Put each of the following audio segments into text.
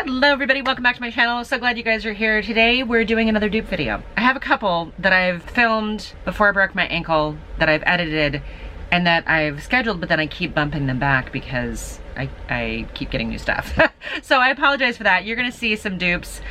Hello everybody, welcome back to my channel. So glad you guys are here. Today we're doing another dupe video. I have a couple that I've filmed before I broke my ankle, that I've edited, and that I've scheduled, but then I keep bumping them back because I keep getting new stuff. So I apologize for that. You're gonna see some dupes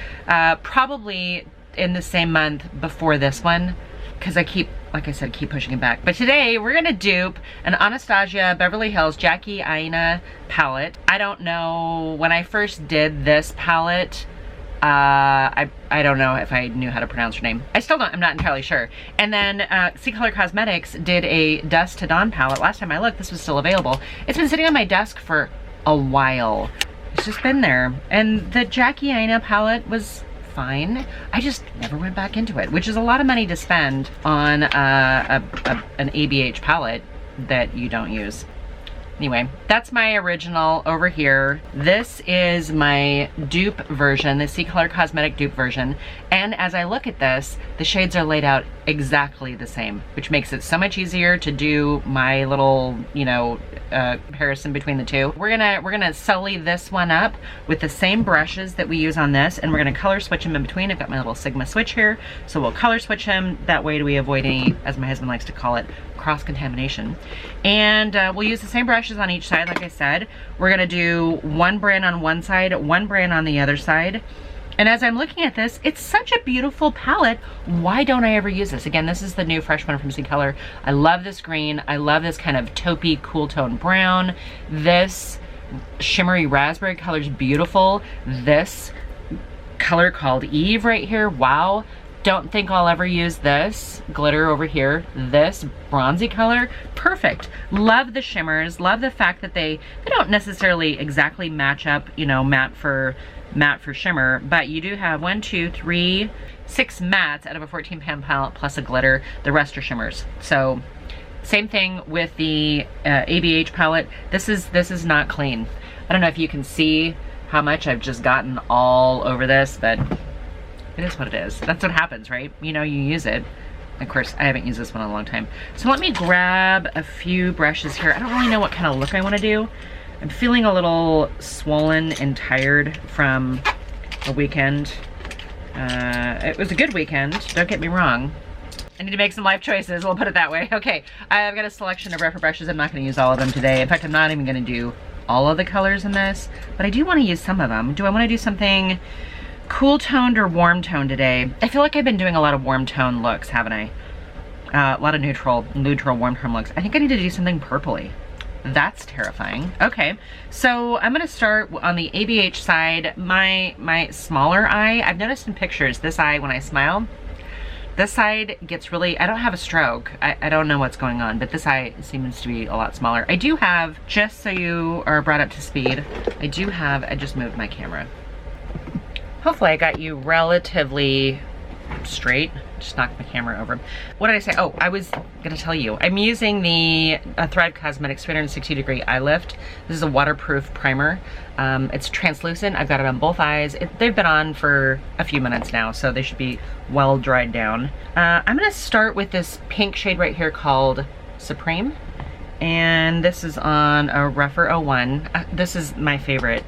probably in the same month before this one, because I keep, like I said, keep pushing it back. But today we're gonna dupe an Anastasia Beverly Hills Jackie Aina palette. I don't know, when I first did this palette, I don't know if I knew how to pronounce her name. I still don't, I'm not entirely sure. And then CColor Cosmetics did a Dusk to Dawn palette. Last time I looked, this was still available. It's been sitting on my desk for a while. It's just been there. And the Jackie Aina palette was fine. I just never went back into it, which is a lot of money to spend on an ABH palette that you don't use. Anyway, that's my original over here. This is my dupe version, the CColor Cosmetic dupe version. And as I look at this, the shades are laid out exactly the same, which makes it so much easier to do my little, you know, comparison between the two. We're gonna sully this one up with the same brushes that we use on this, and we're gonna color switch them in between. I've got my little Sigma switch here, so we'll color switch them. That way we avoid any, as my husband likes to call it, cross-contamination. And we'll use the same brushes on each side, like I said. We're gonna do one brand on one side, one brand on the other side. And as I'm looking at this, it's such a beautiful palette. Why don't I ever use this? Again, this is the new fresh one from CColor. I love this green. I love this kind of taupey, cool tone brown. This shimmery raspberry color is beautiful. This color called Eve right here, wow. Don't think I'll ever use this glitter over here. This bronzy color, perfect. Love the shimmers, love the fact that they don't necessarily exactly match up, you know, matte for shimmer, but you do have 1, 2, 3, 6 mattes out of a 14-pan palette plus a glitter. The rest are shimmers. So same thing with the ABH palette. This is not clean. I don't know if you can see how much I've just gotten all over this, but it is what it is. That's what happens, right? You know, you use it. Of course, I haven't used this one in a long time. So let me grab a few brushes here. I don't really know what kind of look I want to do. I'm feeling a little swollen and tired from a weekend. It was a good weekend, don't get me wrong. I need to make some life choices, we'll put it that way. Okay, I've got a selection of reference brushes. I'm not gonna use all of them today. In fact, I'm not even gonna do all of the colors in this, but I do wanna use some of them. Do I wanna do something cool toned or warm toned today? I feel like I've been doing a lot of warm tone looks, haven't I? A lot of neutral warm tone looks. I think I need to do something purpley. That's terrifying. Okay, so I'm gonna start on the ABH side. My smaller eye, I've noticed in pictures, this eye, when I smile, this side gets really, I don't have a stroke. I don't know what's going on, but this eye seems to be a lot smaller. I do have, just so you are brought up to speed, I just moved my camera. Hopefully I got you relatively straight. Just knocked my camera over. What did I say? Oh, I was gonna tell you. I'm using the Thrive Cosmetics 360-degree eye lift. This is a waterproof primer. It's translucent. I've got it on both eyes. They've been on for a few minutes now, so they should be well dried down. I'm gonna start with this pink shade right here called Supreme. And this is on a Rougher 01. This is my favorite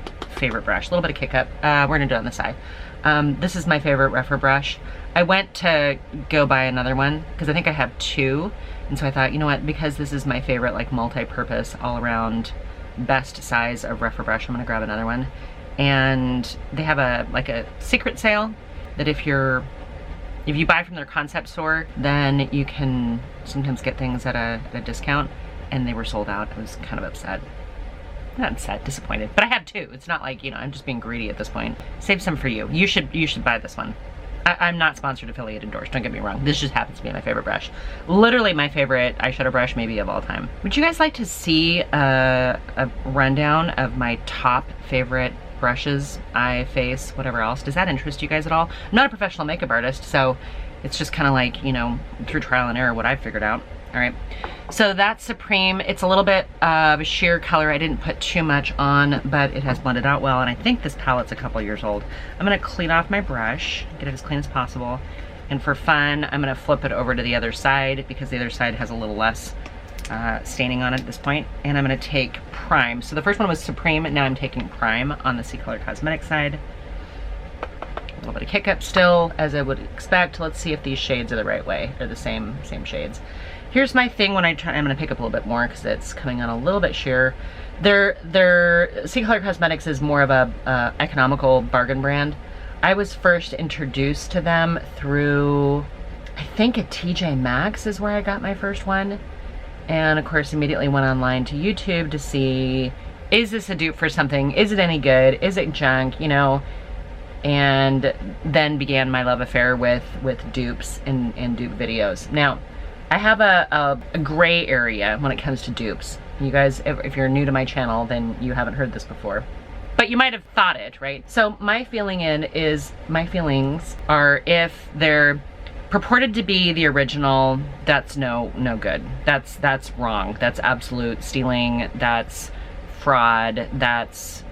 brush. A little bit of kick up. We're gonna do it on the side. This is my favorite Rougher brush. I went to go buy another one because I think I have two, and so I thought, you know what, because this is my favorite, like, multi-purpose, all-around best size of Rougher brush, I'm gonna grab another one. And they have a secret sale that if you buy from their concept store, then you can sometimes get things at a discount, and they were sold out. I was kind of upset. Not upset, disappointed, but I have two. It's not like, you know, I'm just being greedy at this point. Save some for you. You should buy this one. I'm not sponsored, affiliate, endorsed, don't get me wrong. This just happens to be my favorite brush. Literally my favorite eyeshadow brush maybe of all time. Would you guys like to see a rundown of my top favorite brushes, eye, face, whatever else? Does that interest you guys at all? I'm not a professional makeup artist, so it's just kind of like, you know, through trial and error what I've figured out. All right, so that's Supreme. It's a little bit of a sheer color. I didn't put too much on, but it has blended out well, and I think this palette's a couple years old. I'm gonna clean off my brush, get it as clean as possible, and for fun, I'm gonna flip it over to the other side because the other side has a little less staining on it at this point, and I'm gonna take Prime. So the first one was Supreme, and now I'm taking Prime on the CColor cosmetic side. A little bit of kick up still, as I would expect. Let's see if these shades are the right way, or the same shades. Here's my thing when I try, I'm gonna pick up a little bit more because it's coming on a little bit sheer. Their CColor Cosmetics is more of a economical bargain brand. I was first introduced to them through, I think a TJ Maxx is where I got my first one. And of course immediately went online to YouTube to see, is this a dupe for something? Is it any good? Is it junk? You know? And then began my love affair with dupes and dupe videos. Now, I have a gray area when it comes to dupes. You guys, if you're new to my channel, then you haven't heard this before. But you might have thought it, right? So my feelings are if they're purported to be the original, that's no good. That's wrong. That's absolute stealing. That's fraud. That's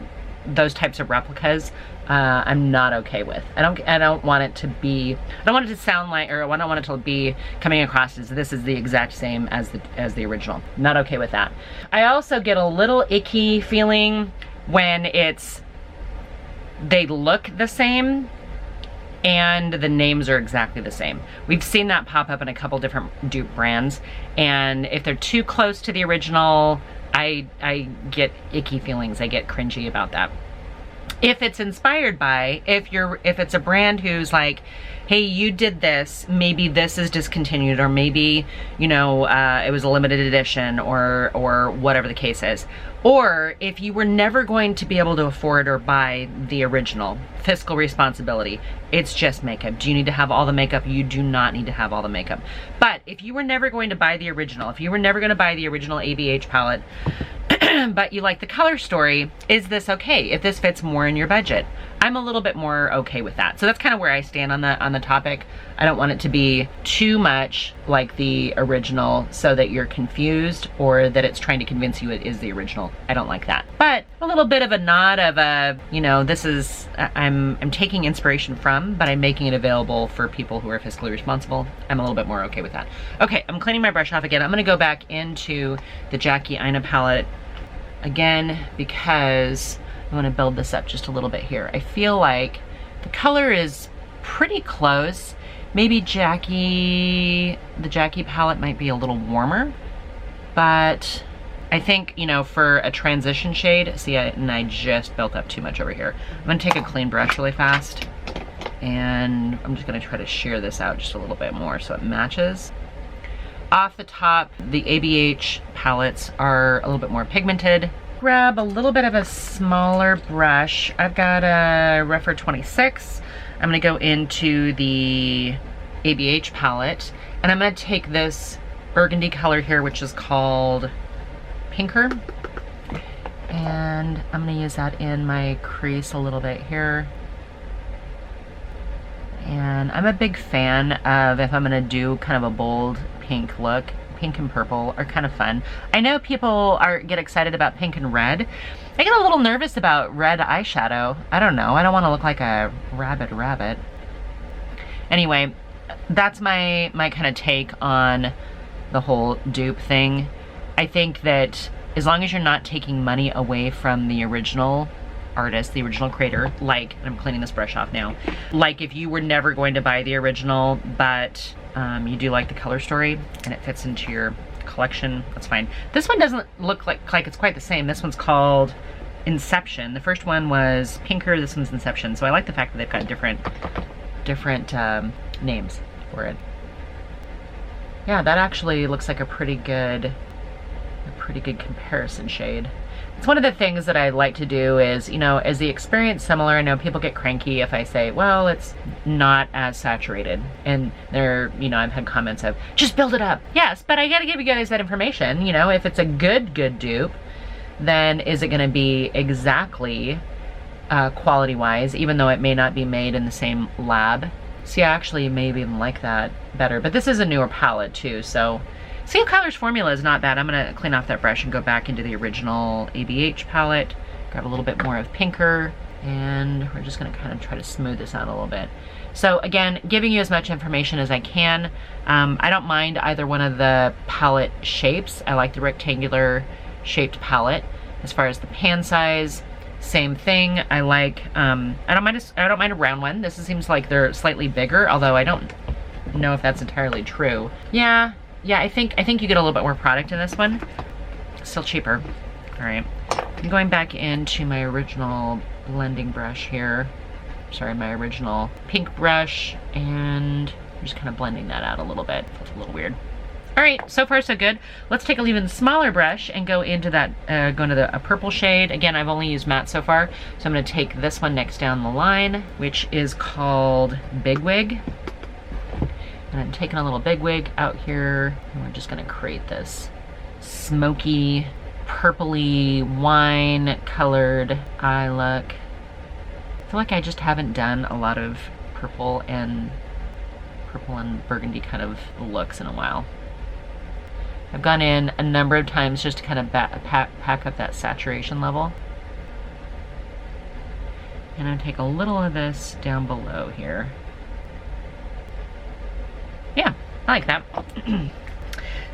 those types of replicas. I'm not okay with. I don't want it to be. I don't want it to sound like, or I don't want it to be coming across as this is the exact same as the original. Not okay with that. I also get a little icky feeling when they look the same and the names are exactly the same. We've seen that pop up in a couple different dupe brands, and if they're too close to the original, I get icky feelings. I get cringy about that. If it's inspired by, if it's a brand who's like, hey, you did this, maybe this is discontinued, or maybe, you know, it was a limited edition, or whatever the case is. Or if you were never going to be able to afford or buy the original, fiscal responsibility, it's just makeup. Do you need to have all the makeup? You do not need to have all the makeup. But if you were never going to buy the original, if you were never going to buy the original ABH palette, but you like the color story, is this okay if this fits more in your budget? I'm a little bit more okay with that. So that's kind of where I stand on the topic. I don't want it to be too much like the original so that you're confused, or that it's trying to convince you it is the original. I don't like that. But a little bit of a nod of a, you know, this is, I'm taking inspiration from, but I'm making it available for people who are fiscally responsible. I'm a little bit more okay with that. Okay, I'm cleaning my brush off again. I'm gonna go back into the Jackie Aina palette again, because I want to build this up just a little bit here. I feel like the color is pretty close. Maybe the Jackie palette might be a little warmer, but I think, you know, for a transition shade, see, and I just built up too much over here. I'm gonna take a clean brush really fast, and I'm just gonna try to shear this out just a little bit more so it matches. Off the top, the ABH palettes are a little bit more pigmented. Grab a little bit of a smaller brush. I've got a Refer 26. I'm gonna go into the ABH palette, and I'm gonna take this burgundy color here, which is called Pinker, and I'm gonna use that in my crease a little bit here. And I'm a big fan of, if I'm gonna do kind of a bold pink look, pink and purple are kind of fun. I know people get excited about pink and red. I get a little nervous about red eyeshadow. I don't know, I don't want to look like a rabbit. Anyway, that's my kind of take on the whole dupe thing. I think that as long as you're not taking money away from the original artist, the original creator, like, I'm cleaning this brush off now, like if you were never going to buy the original, but you do like the color story and it fits into your collection, that's fine. This one doesn't look like it's quite the same. This one's called Inception. The first one was Pinker, this one's Inception. So I like the fact that they've got different names for it. Yeah, that actually looks like a pretty good comparison shade. It's one of the things that I like to do is, you know, is the experience similar? I know people get cranky if I say, well, it's not as saturated. And they're, you know, I've had comments of, just build it up. Yes, but I gotta give you guys that information. You know, if it's a good dupe, then is it gonna be exactly quality-wise, even though it may not be made in the same lab? See, I actually maybe even like that better. But this is a newer palette too, so CColor's formula is not bad. I'm gonna clean off that brush and go back into the original ABH palette, grab a little bit more of Pinker, And we're just gonna kind of try to smooth this out a little bit. So again, giving you as much information as I can. I don't mind either one of the palette shapes. I like the rectangular shaped palette. As far as the pan size, same thing. I like, I don't mind a round one. This seems like they're slightly bigger, although I don't know if that's entirely true. Yeah, I think you get a little bit more product in this one. Still cheaper. All right, I'm going back into my original blending brush here. Sorry, my original pink brush, and I'm just kind of blending that out a little bit. Feels a little weird. All right, so far so good. Let's take an even smaller brush and go into that, go into a purple shade. Again, I've only used matte so far, so I'm gonna take this one next down the line, which is called Big Wig. And I'm taking a little Big Wig out here, and we're just gonna create this smoky, purpley, wine-colored eye look. I feel like I just haven't done a lot of purple and burgundy kind of looks in a while. I've gone in a number of times just to kind of pack up that saturation level. And I'm gonna take a little of this down below here. Yeah, I like that.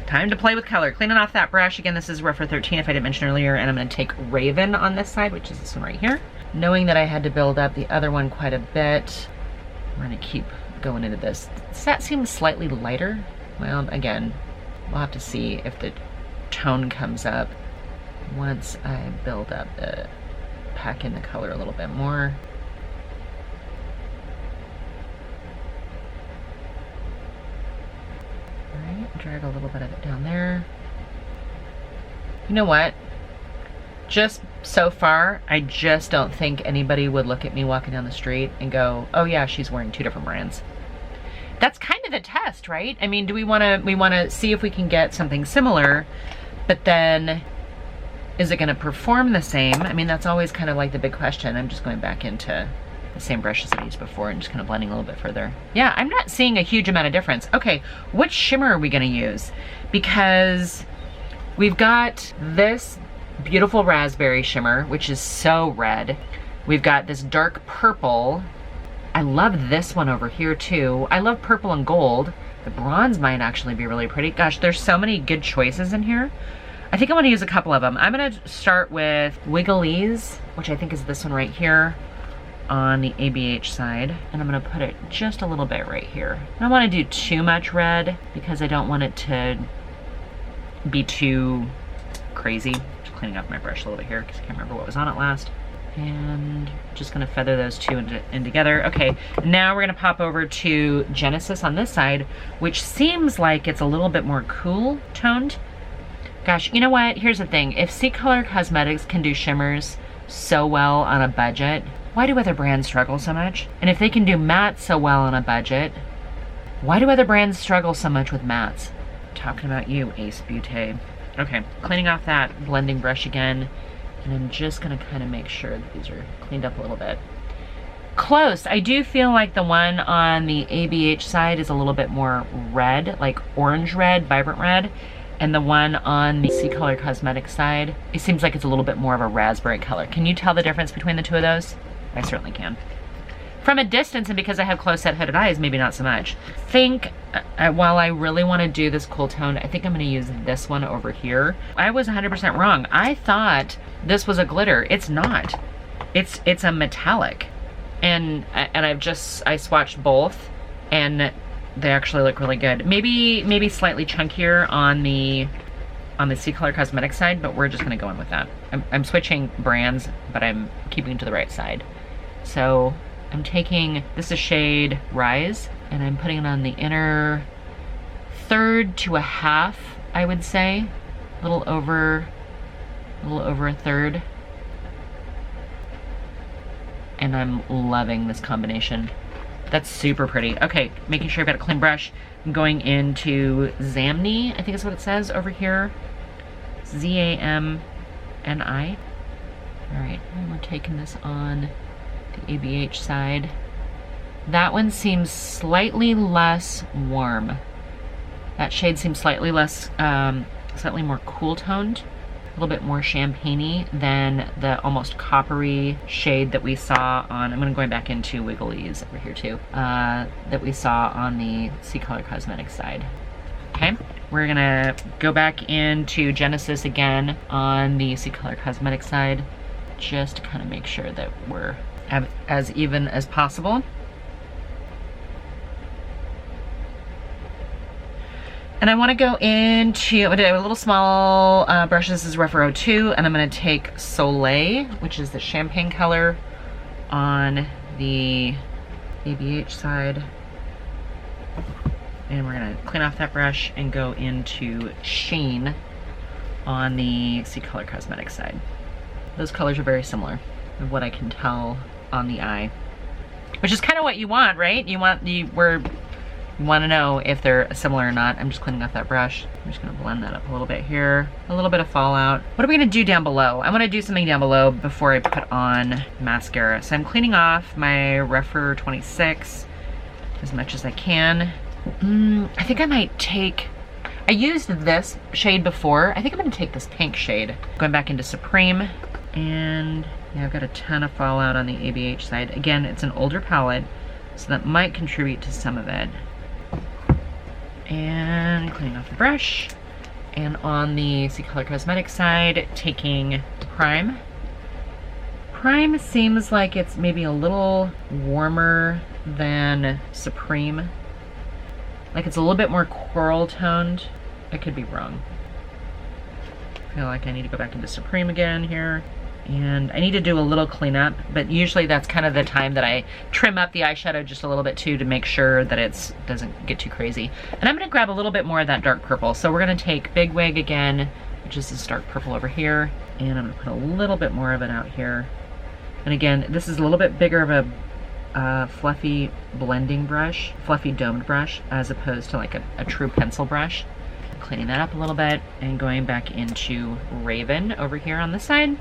Time to play with color. Cleaning off that brush. Again, this is Rougher 13 if I didn't mention earlier, and I'm gonna take Raven on this side, which is this one right here. Knowing that I had to build up the other one quite a bit, we're gonna keep going into this. Does that seem slightly lighter? Well, again, we'll have to see if the tone comes up once I build up pack in the color a little bit more. All right, drag a little bit of it down there. You know what? Just so far, I just don't think anybody would look at me walking down the street and go, oh yeah, she's wearing two different brands. That's kind of the test, right? I mean, we want to see if we can get something similar, but then is it going to perform the same? I mean, that's always kind of like the big question. I'm just going back into the same brushes I used before and just kind of blending a little bit further. Yeah, I'm not seeing a huge amount of difference. Okay, which shimmer are we going to use? Because we've got this beautiful raspberry shimmer, which is so red. We've got this dark purple. I love this one over here too. I love purple and gold. The bronze might actually be really pretty. Gosh, there's so many good choices in here. I think I'm gonna use a couple of them. I'm gonna start with Wiggley's, which I think is this one right here on the ABH side. And I'm gonna put it just a little bit right here. I don't wanna do too much red because I don't want it to be too crazy. Just cleaning up my brush a little bit here because I can't remember what was on it last. And just gonna feather those two in together. Okay, now we're gonna pop over to Genesis on this side, which seems like it's a little bit more cool toned. Gosh, you know what? Here's the thing. If CColor Cosmetics can do shimmers so well on a budget, why do other brands struggle so much? And if they can do mattes so well on a budget, why do other brands struggle so much with mattes? Talking about you, Ace Beauté. Okay, cleaning off that blending brush again. And I'm just gonna kind of make sure that these are cleaned up a little bit. Close. I do feel like the one on the ABH side is a little bit more red, like orange red, vibrant red. And the one on the CColor Cosmetics side, it seems like it's a little bit more of a raspberry color. Can you tell the difference between the two of those? I certainly can. From a distance, and because I have close set hooded eyes, maybe not so much. While I really want to do this cool tone, I think I'm going to use this one over here. I was 100% wrong. I thought this was a glitter. It's not. It's a metallic. And I swatched both, and they actually look really good. Maybe slightly chunkier on the CColor Cosmetics side, but we're just going to go in with that. I'm switching brands, but I'm keeping to the right side. So I'm taking, this is shade Rise, and I'm putting it on the inner third to a half, I would say. A little over a third. And I'm loving this combination. That's super pretty. Okay, making sure I've got a clean brush. I'm going into Zamni, I think is what it says over here. Z-A-M-N-I. All right, and we're taking this on the ABH side. That one seems slightly less warm. That shade seems slightly less, slightly more cool toned. little bit more champagne-y than the almost coppery shade that we saw on, I'm going back into Wigglies over here too, that we saw on the CColor Cosmetics side. Okay, we're gonna go back into Genesis again on the CColor Cosmetics side, just to kind of make sure that we're as even as possible. And I want to go into, I'm going to do a little small brush. This is Refer 02, and I'm going to take Soleil, which is the champagne color, on the ABH side. And we're going to clean off that brush and go into Sheen on the CColor Cosmetics side. Those colors are very similar, of what I can tell on the eye. Which is kind of what you want, right? You want to know if they're similar or not. I'm just cleaning off that brush. I'm just gonna blend that up a little bit here. A little bit of fallout. What are we gonna do down below? I wanna do something down below before I put on mascara. So I'm cleaning off my Refer 26 as much as I can. I think I might take, I used this shade before. I think I'm gonna take this pink shade. Going back into Supreme, and yeah, I've got a ton of fallout on the ABH side. Again, it's an older palette, so that might contribute to some of it. And cleaning off the brush. And on the CColor Cosmetics side, taking Prime. Prime seems like it's maybe a little warmer than Supreme. Like it's a little bit more coral toned. I could be wrong. I feel like I need to go back into Supreme again here. And I need to do a little cleanup, but usually that's kind of the time that I trim up the eyeshadow just a little bit too, to make sure that it doesn't get too crazy. And I'm gonna grab a little bit more of that dark purple. So we're gonna take Big Wig again, which is this dark purple over here, and I'm gonna put a little bit more of it out here. And again, this is a little bit bigger of a fluffy blending brush, fluffy domed brush, as opposed to like a true pencil brush. Cleaning that up a little bit and going back into Raven over here on this side.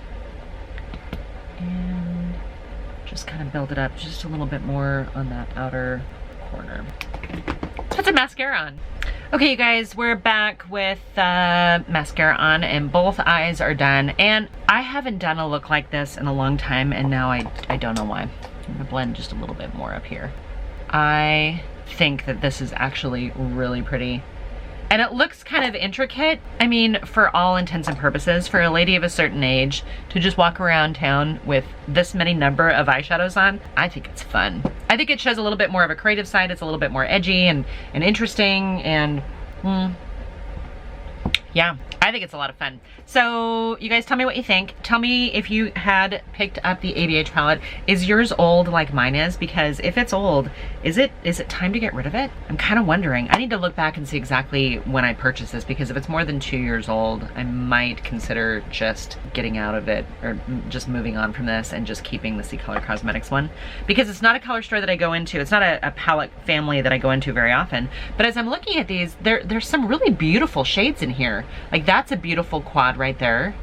And just kind of build it up just a little bit more on that outer corner. Put some mascara on. Okay, you guys, we're back with mascara on, and both eyes are done. And I haven't done a look like this in a long time, and now I don't know why. I'm gonna blend just a little bit more up here. I think that this is actually really pretty. And it looks kind of intricate. I mean, for all intents and purposes, for a lady of a certain age to just walk around town with this many number of eyeshadows on, I think it's fun. I think it shows a little bit more of a creative side. It's a little bit more edgy and interesting, and yeah, I think it's a lot of fun. So you guys tell me what you think. Tell me if you had picked up the ABH palette. Is yours old like mine is? Because if it's old, is it time to get rid of it? I'm kind of wondering. I need to look back and see exactly when I purchased this, because if it's more than 2 years old, I might consider just getting out of it, or just moving on from this and just keeping the CColor Cosmetics one. Because it's not a color store that I go into. It's not a palette family that I go into very often. But as I'm looking at these, there's some really beautiful shades in here. Like that's a beautiful quad right there.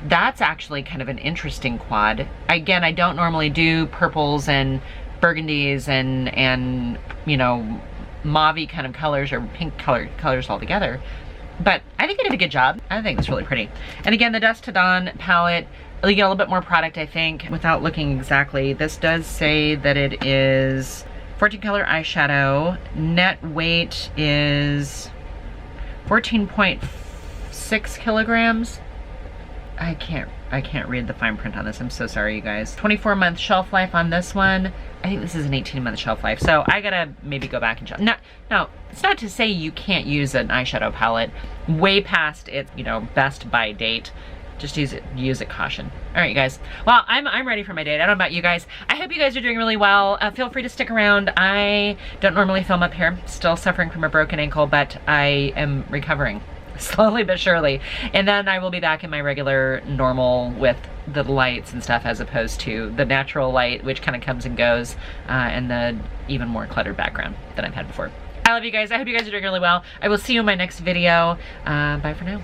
That's actually kind of an interesting quad. Again, I don't normally do purples and burgundies and you know, mauve-y kind of colors or pink colors all together. But I think I did a good job. I think it's really pretty. And again, the Dusk to Dawn palette, you get a little bit more product, I think, without looking exactly. This does say that it is 14 color eyeshadow. Net weight is 14.6 kilograms. I can't read the fine print on this. I'm so sorry, you guys. 24-month shelf life on this one. I think this is an 18-month shelf life. So I gotta maybe go back and check. No, it's not to say you can't use an eyeshadow palette way past its, you know, best by date. Just use it caution. All right, you guys. Well, I'm ready for my date. I don't know about you guys. I hope you guys are doing really well. Feel free to stick around. I don't normally film up here. Still suffering from a broken ankle, but I am recovering slowly but surely. And then I will be back in my regular normal with the lights and stuff, as opposed to the natural light, which kind of comes and goes, and the even more cluttered background than I've had before. I love you guys. I hope you guys are doing really well. I will see you in my next video. Bye for now.